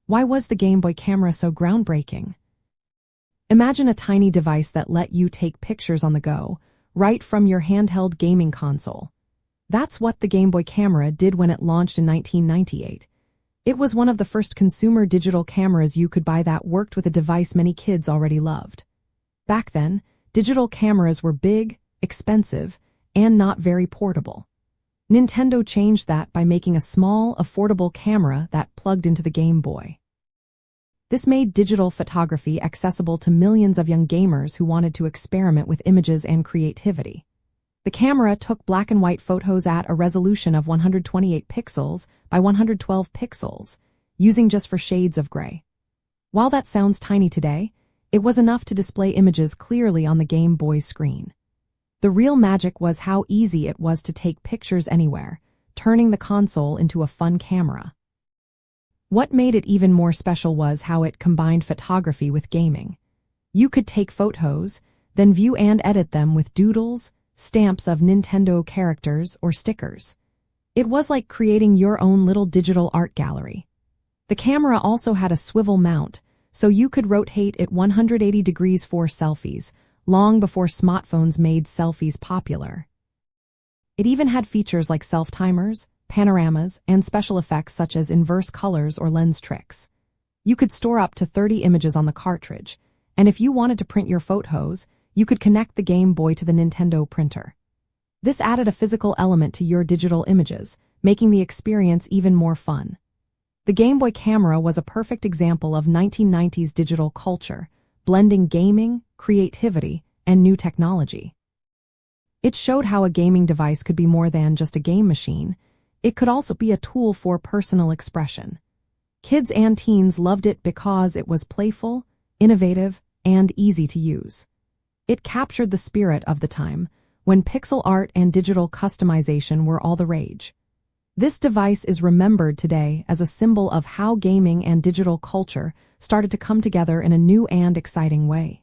Why was the Game Boy camera so groundbreaking? Imagine a tiny device that let you take pictures on the go, right from your handheld gaming console. That's what the Game Boy camera did when it launched in 1998. It was one of the first consumer digital cameras you could buy that worked with a device many kids already loved. Back then, digital cameras were big, expensive, and not very portable. Nintendo changed that by making a small, affordable camera that plugged into the Game Boy. This made digital photography accessible to millions of young gamers who wanted to experiment with images and creativity. The camera took black and white photos at a resolution of 128 pixels by 112 pixels, using just for shades of gray. While that sounds tiny today, it was enough to display images clearly on the Game Boy screen. The real magic was how easy it was to take pictures anywhere, turning the console into a fun camera. What made it even more special was how it combined photography with gaming. You could take photos, then view and edit them with doodles, stamps of Nintendo characters, or stickers. It was like creating your own little digital art gallery. The camera also had a swivel mount, so you could rotate it 180 degrees for selfies, long before smartphones made selfies popular. It even had features like self-timers, panoramas, and special effects such as inverse colors or lens tricks. You could store up to 30 images on the cartridge, and if you wanted to print your photos, you could connect the Game Boy to the Nintendo printer. This added a physical element to your digital images, making the experience even more fun. The Game Boy camera was a perfect example of 1990s digital culture, blending gaming, creativity, and new technology. It showed how a gaming device could be more than just a game machine. It could also be a tool for personal expression. Kids and teens loved it because it was playful, innovative, and easy to use. It captured the spirit of the time, when pixel art and digital customization were all the rage. This device is remembered today as a symbol of how gaming and digital culture started to come together in a new and exciting way.